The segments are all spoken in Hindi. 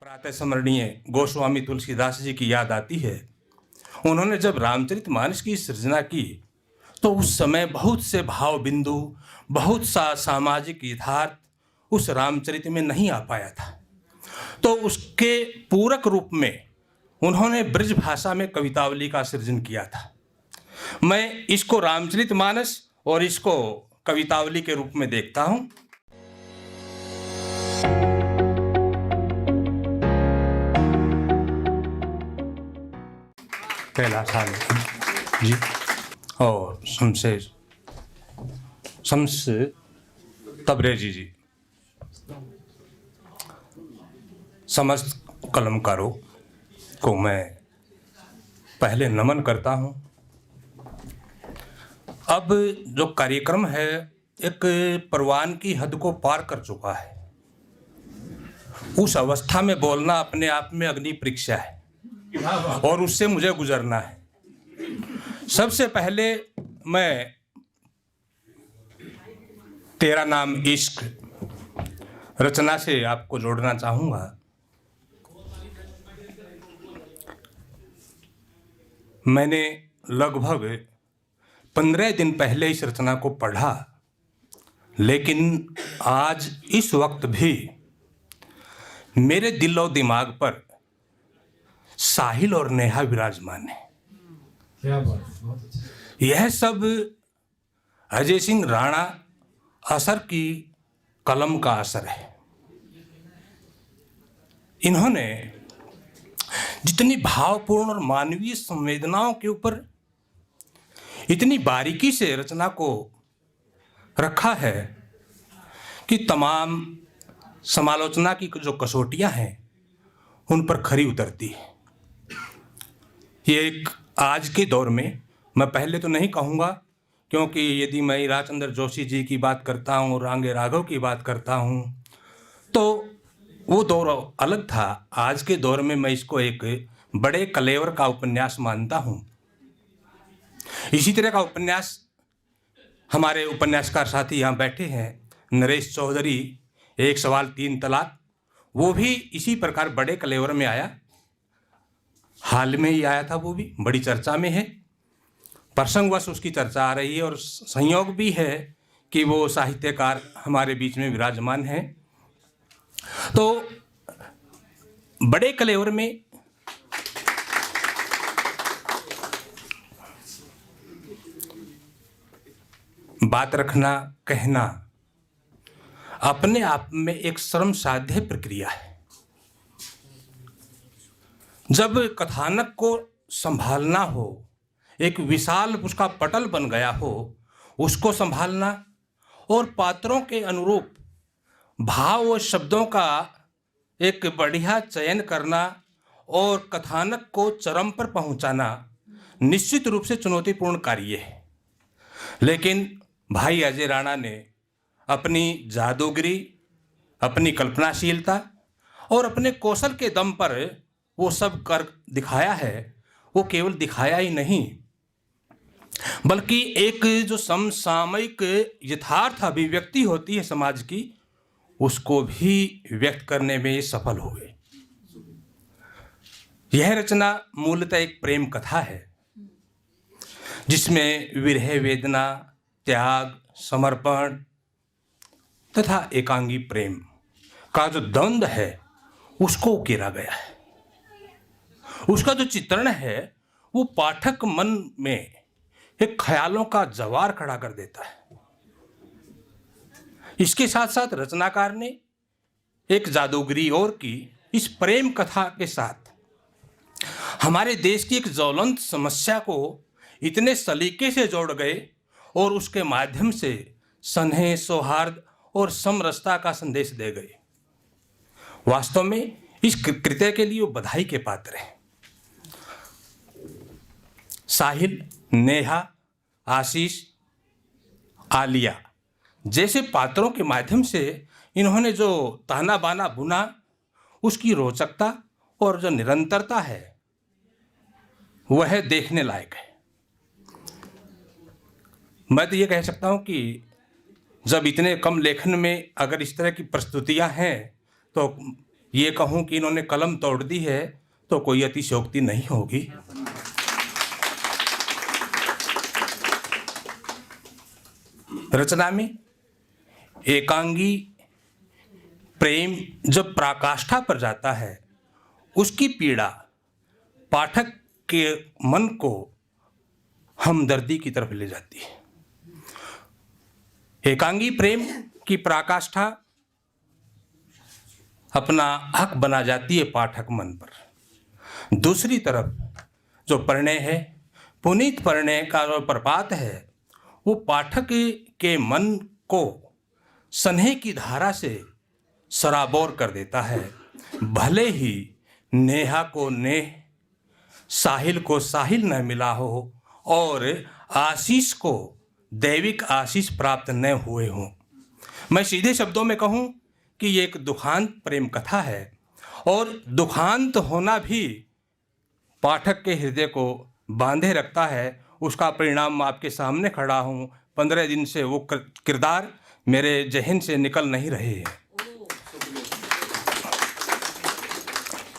प्रातः स्मरणीय गोस्वामी तुलसीदास जी की याद आती है। उन्होंने जब रामचरितमानस की सृजना की तो उस समय बहुत से भाव बिंदु, बहुत सा सामाजिक यथार्थ उस रामचरित में नहीं आ पाया था। तो उसके पूरक रूप में उन्होंने ब्रज भाषा में कवितावली का सृजन किया था। मैं इसको रामचरितमानस और इसको कवितावली के रूप में देखता हूँ। पहला साल जी और शम्स तबरेजी जी, समस्त कलमकारों को मैं पहले नमन करता हूँ। अब जो कार्यक्रम है एक परवान की हद को पार कर चुका है। उस अवस्था में बोलना अपने आप में अग्नि परीक्षा है और उससे मुझे गुजरना है। सबसे पहले मैं तेरा नाम इश्क रचना से आपको जोड़ना चाहूँगा। मैंने लगभग 15 दिन पहले इस रचना को पढ़ा, लेकिन आज इस वक्त भी मेरे दिल और दिमाग पर साहिल और नेहा विराजमान है। क्या बात, बहुत अच्छा। यह सब अजय सिंह राणा असर की कलम का असर है। इन्होंने जितनी भावपूर्ण और मानवीय संवेदनाओं के ऊपर इतनी बारीकी से रचना को रखा है कि तमाम समालोचना की जो कसौटियां हैं उन पर खरी उतरती है। ये एक आज के दौर में, मैं पहले तो नहीं कहूँगा, क्योंकि यदि मैं ईराचंद्र जोशी जी की बात करता हूँ, रांगे राघव की बात करता हूँ, तो वो दौर अलग था। आज के दौर में मैं इसको एक बड़े कलेवर का उपन्यास मानता हूँ। इसी तरह का उपन्यास हमारे उपन्यासकार साथी यहाँ बैठे हैं, नरेश चौधरी, एक सवाल तीन तलाक, वो भी इसी प्रकार बड़े कलेवर में आया। हाल में ही आया था, वो भी बड़ी चर्चा में है। प्रसंगवश उसकी चर्चा आ रही है और संयोग भी है कि वो साहित्यकार हमारे बीच में विराजमान हैं। तो बड़े कलेवर में बात रखना, कहना अपने आप में एक श्रम साध्य प्रक्रिया है। जब कथानक को संभालना हो, एक विशाल उसका पटल बन गया हो, उसको संभालना और पात्रों के अनुरूप भाव और शब्दों का एक बढ़िया चयन करना और कथानक को चरम पर पहुंचाना निश्चित रूप से चुनौतीपूर्ण कार्य है। लेकिन भाई अजय राणा ने अपनी जादूगिरी, अपनी कल्पनाशीलता और अपने कौशल के दम पर वो सब कर दिखाया है। वो केवल दिखाया ही नहीं, बल्कि एक जो समसामयिक यथार्थ अभिव्यक्ति होती है समाज की, उसको भी व्यक्त करने में ये सफल हुए। यह रचना मूलतः एक प्रेम कथा है, जिसमें विरह वेदना, त्याग, समर्पण तथा एकांगी प्रेम का जो द्वंद्व है उसको उकेरा गया है। उसका जो चित्रण है वो पाठक मन में एक ख्यालों का जवार खड़ा कर देता है। इसके साथ साथ रचनाकार ने एक जादूगरी और की। इस प्रेम कथा के साथ हमारे देश की एक ज्वलंत समस्या को इतने सलीके से जोड़ गए और उसके माध्यम से स्नेह, सौहार्द और समरसता का संदेश दे गए। वास्तव में इस कृत्य के लिए वो बधाई के पात्र हैं। साहिल, नेहा, आशीष, आलिया जैसे पात्रों के माध्यम से इन्होंने जो ताना बाना बुना, उसकी रोचकता और जो निरंतरता है वह देखने लायक है। मैं तो ये कह सकता हूँ कि जब इतने कम लेखन में अगर इस तरह की प्रस्तुतियाँ हैं तो ये कहूं कि इन्होंने कलम तोड़ दी है तो कोई अतिशयोक्ति नहीं होगी। रचना में एकांगी प्रेम जब पराकाष्ठा पर जाता है, उसकी पीड़ा पाठक के मन को हमदर्दी की तरफ ले जाती है। एकांगी प्रेम की पराकाष्ठा अपना हक बना जाती है पाठक मन पर। दूसरी तरफ जो परिणय है, पुनीत परिणय का जो प्रपात है, वो पाठक के मन को स्नेह की धारा से सराबोर कर देता है। भले ही नेहा को नेह, साहिल को साहिल न मिला हो और आशीष को दैविक आशीष प्राप्त न हुए हों। मैं सीधे शब्दों में कहूं कि ये एक दुखांत प्रेम कथा है, और दुखांत होना भी पाठक के हृदय को बांधे रखता है। उसका परिणाम आपके सामने खड़ा हूं। 15 दिन से वो किरदार मेरे जहन से निकल नहीं रहे हैं।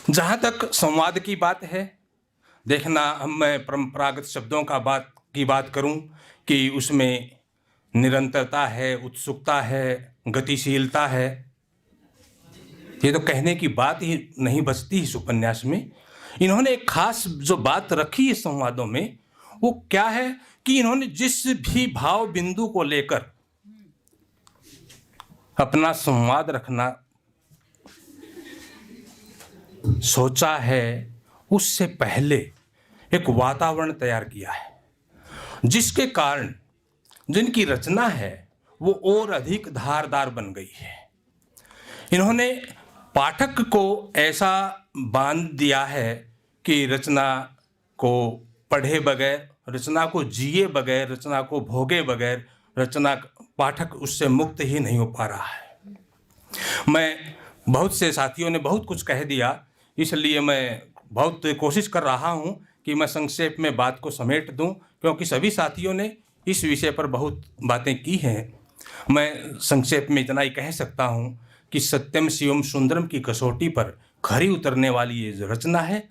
जहाँ तक संवाद की बात है, देखना, मैं परंपरागत शब्दों की बात करूं कि उसमें निरंतरता है, उत्सुकता है, गतिशीलता है। ये तो कहने की बात ही नहीं बचती इस उपन्यास में। इन्होंने एक खास जो बात रखी है संवादों में, वो क्या है कि इन्होंने जिस भी भाव बिंदु को लेकर अपना संवाद रखना सोचा है, उससे पहले एक वातावरण तैयार किया है, जिसके कारण जिनकी रचना है वो और अधिक धारदार बन गई है। इन्होंने पाठक को ऐसा बांध दिया है कि रचना को पढ़े बगैर, रचना को जिए बगैर, रचना को भोगे बगैर रचना पाठक उससे मुक्त ही नहीं हो पा रहा है। मैं बहुत से साथियों ने बहुत कुछ कह दिया, इसलिए मैं बहुत कोशिश कर रहा हूं कि मैं संक्षेप में बात को समेट दूं, क्योंकि सभी साथियों ने इस विषय पर बहुत बातें की हैं। मैं संक्षेप में इतना ही कह सकता हूं कि सत्यम शिवम सुंदरम की कसौटी पर खरी उतरने वाली ये जो रचना है,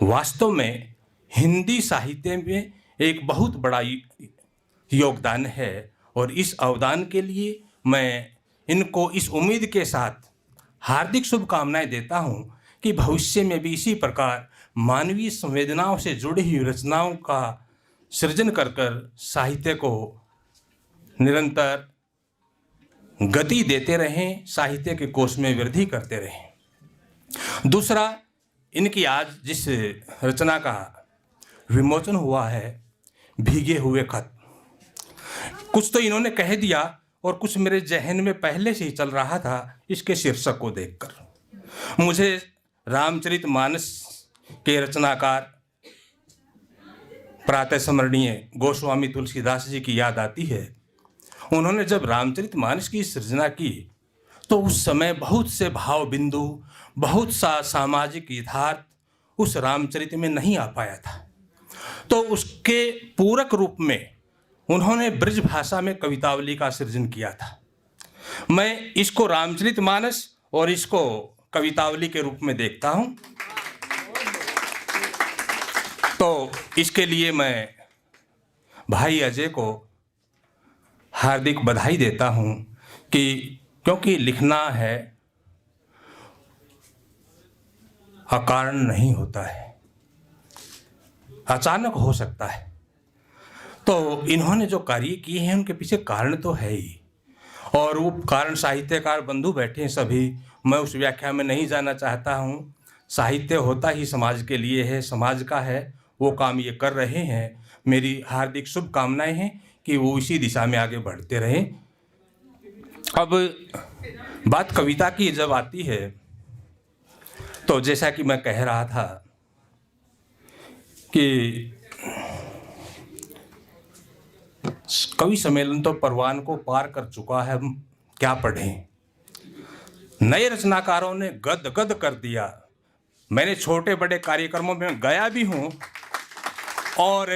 वास्तव में हिंदी साहित्य में एक बहुत बड़ा योगदान है। और इस अवदान के लिए मैं इनको इस उम्मीद के साथ हार्दिक शुभकामनाएं देता हूं कि भविष्य में भी इसी प्रकार मानवीय संवेदनाओं से जुड़ी हुई रचनाओं का सृजन कर साहित्य को निरंतर गति देते रहें, साहित्य के कोश में वृद्धि करते रहें। दूसरा, इनकी आज जिस रचना का विमोचन हुआ है, भीगे हुए खत, कुछ तो इन्होंने कह दिया और कुछ मेरे जहन में पहले से ही चल रहा था इसके शीर्षक को देखकर। मुझे रामचरितमानस के रचनाकार प्रातः स्मरणीय गोस्वामी तुलसीदास जी की याद आती है। उन्होंने जब रामचरितमानस की सृजना की तो उस समय बहुत से भाव बिंदु, बहुत सा सामाजिक यथार्थ उस रामचरित में नहीं आ पाया था। तो उसके पूरक रूप में उन्होंने ब्रज भाषा में कवितावली का सृजन किया था। मैं इसको रामचरितमानस और इसको कवितावली के रूप में देखता हूं। तो इसके लिए मैं भाई अजय को हार्दिक बधाई देता हूं कि क्योंकि लिखना है अकारण नहीं होता है, अचानक हो सकता है। तो इन्होंने जो कार्य किए हैं उनके पीछे कारण तो है ही, और वो कारण साहित्यकार बंधु बैठे हैं सभी। मैं उस व्याख्या में नहीं जाना चाहता हूँ। साहित्य होता ही समाज के लिए है, समाज का है, वो काम ये कर रहे हैं। मेरी हार्दिक शुभकामनाएं हैं कि वो इसी दिशा में आगे बढ़ते रहें। अब बात कविता की जब आती है तो जैसा कि मैं कह रहा था कि कवि सम्मेलन तो परवान को पार कर चुका है, हम क्या पढ़ें। नए रचनाकारों ने गद गद कर दिया। मैंने छोटे बड़े कार्यक्रमों में गया भी हूँ और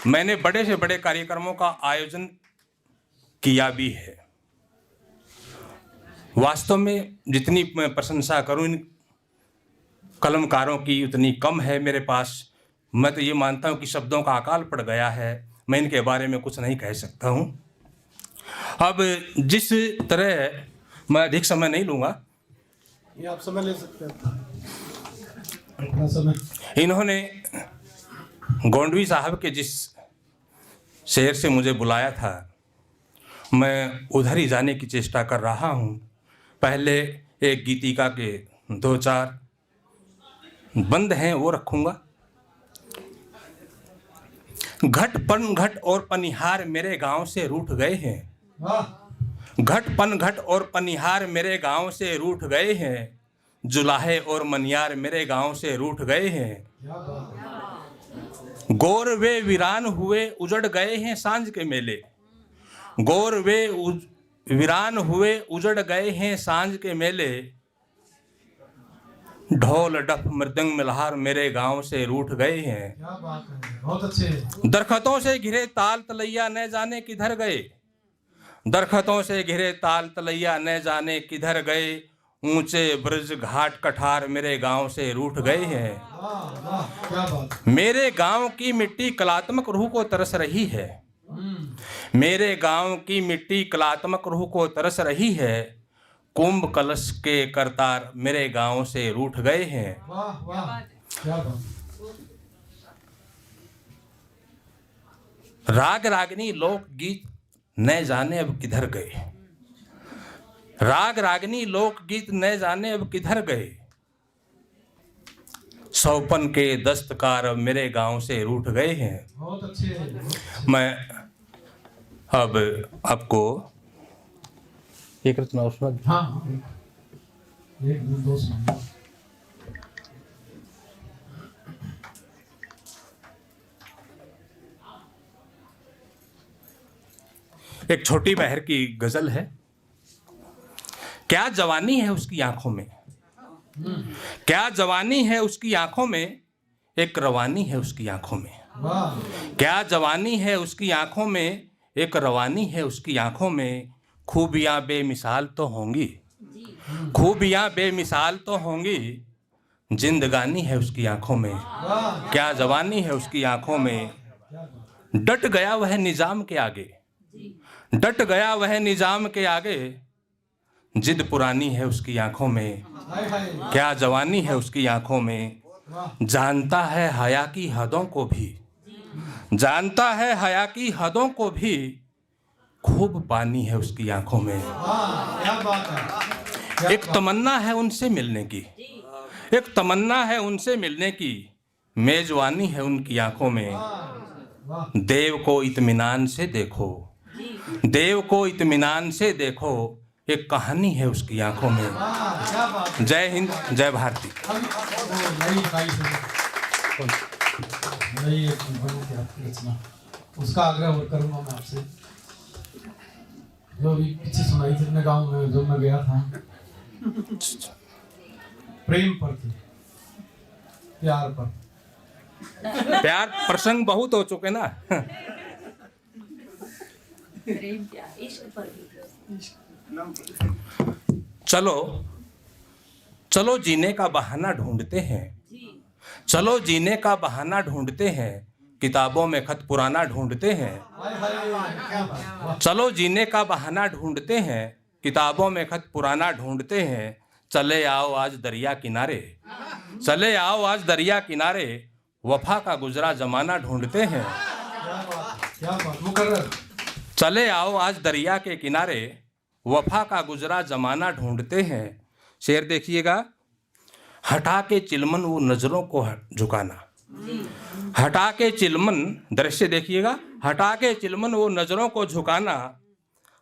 मैंने बड़े से बड़े कार्यक्रमों का आयोजन किया भी है। वास्तव में जितनी मैं प्रशंसा करूं इन कलमकारों की उतनी कम है मेरे पास। मैं तो ये मानता हूं कि शब्दों का अकाल पड़ गया है, मैं इनके बारे में कुछ नहीं कह सकता हूं। अब जिस तरह, मैं अधिक समय नहीं लूँगा, ये आप समय ले सकते हैं अपना समय। इन्होंने गोंडवी साहब के जिस शहर से मुझे बुलाया था, मैं उधर ही जाने की चेष्टा कर रहा हूँ। पहले एक गीतिका के 2-4 बंद हैं वो रखूँगा। घट पन घट और पनिहार मेरे गांव से रूठ गए हैं। वाह घट पन घट और पनिहार मेरे गांव से रूठ गए हैं। जुलाहे और मनियार मेरे गांव से रूठ गए हैं। क्या बात है। गोर वे वीरान हुए उजड़ गए हैं सांझ के मेले। गोर वे वीरान हुए उजड़ गए हैं सांझ के मेले। ढोल डफ मृदंग मिलहार मेरे गांव से रूठ गए हैं। क्या बात है, बहुत अच्छे। दरख्तों से घिरे ताल तलैया न जाने किधर गए। दरख्तों से घिरे ताल तलैया न जाने किधर गए। ऊंचे ब्रज घाट कठार मेरे गांव से रूठ गए हैं। वाह वाह क्या बात। मेरे गांव की मिट्टी कलात्मक रूह को तरस रही है। मेरे गांव की मिट्टी कलात्मक रूह को तरस रही है। कुंभ कलश के करतार मेरे गांव से रूठ गए हैं। वाह वाह क्या बात। राग रागनी लोकगीत न जाने अब किधर गए। राग रागनी लोकगीत न जाने अब किधर गए। सौपन के दस्तकार अब मेरे गांव से रूठ गए हैं। बहुत अच्छे। मैं अब आपको एक रचना उसमें हाँ एक दो सुनाइए। एक छोटी बहर की गजल है। क्या जवानी है उसकी आंखों में। क्या जवानी है उसकी आंखों में। एक रवानी है उसकी आंखों में। वाह क्या जवानी है उसकी आंखों में। एक रवानी है उसकी आंखों में। खूबियां बेमिसाल तो होंगी। खूबियां बेमिसाल तो होंगी। जिंदगानी है उसकी आंखों में। वाह क्या जवानी है उसकी आंखों में। क्या बात। डट गया वह निजाम के आगे। डट गया वह निजाम के आगे। जिद पुरानी है उसकी आंखों में। हाय हाय क्या जवानी है उसकी आंखों में। वाह जानता है हया की हदों को भी। जानता है हया की हदों को भी। खूब पानी है उसकी आंखों में। वाह क्या बात है। क्या एक तमन्ना है उनसे मिलने की। एक तमन्ना है उनसे मिलने की। मेजवानी है उनकी आंखों में। वाह देव को इत्मीनान से देखो। देव को इत्मीनान से देखो। एक कहानी है उसकी आंखों में। वाह क्या बात। जय हिंद, जय भारती। नई इकाई से नई एक बन के आपकी रचना, उसका आग्रह और करूंगा मैं आपसे। जो अभी पीछे सुनाई थी अपने गाँव में, जो मैं गया था, प्रेम पर थी, प्यार पर। प्यार प्रसंग बहुत हो चुके ना। प्रेम प्यार इश्क पर भी। चलो चलो जीने का बहाना ढूंढते हैं। चलो जीने का बहाना ढूंढते हैं। किताबों में खत पुराना ढूंढते हैं। हाय हाय क्या बात। वाह चलो जीने का बहाना ढूंढते हैं। किताबों में खत पुराना ढूंढते हैं। चले आओ आज दरिया किनारे। चले आओ आज दरिया किनारे। वफा का गुजरा जमाना ढूंढते हैं। क्या बात क्या बात। मुकर्रर। चले आओ आज दरिया के किनारे। वफा का गुजरा जमाना ढूंढते हैं। शेर देखिएगा। हटा के चिलमन वो नजरों को झुकाना। हटा के चिलमन, दृश्य देखिएगा। हटा के चिलमन वो नजरों को झुकाना।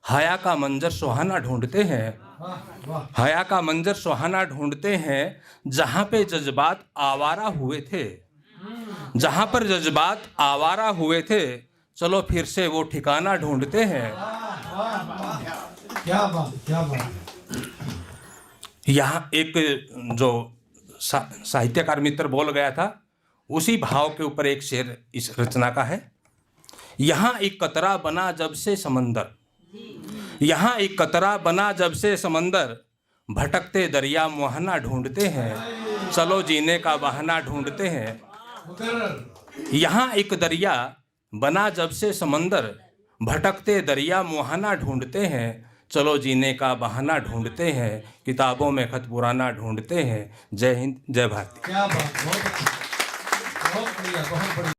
हया का मंजर सुहाना ढूंढते हैं। वाह वाह हया का मंजर सुहाना ढूंढते हैं। जहाँ पे जज्बात आवारा हुए थे। जहाँ पर जज्बात आवारा हुए थे। चलो फिर से वो ठिकाना ढूंढते हैं। वाह वाह क्या बात क्या बात। यहाँ एक जो साहित्यकार मित्र बोल गया था, उसी भाव के ऊपर एक शेर इस रचना का है। यहाँ एक कतरा बना जब से समंदर। यहाँ एक कतरा बना जब से समंदर, भटकते दरिया मुहाना ढूंढते हैं, चलो जीने का बहाना ढूंढते हैं। मुकर्रर। यहाँ एक दरिया बना जब से समंदर, भटकते दरिया मुहाना ढूंढते हैं, चलो जीने का बहाना ढूंढते हैं, किताबों में खत पुराना ढूंढते हैं। जय हिंद, जय भारत। क्या बात, बहुत बढ़िया, बहुत बढ़िया।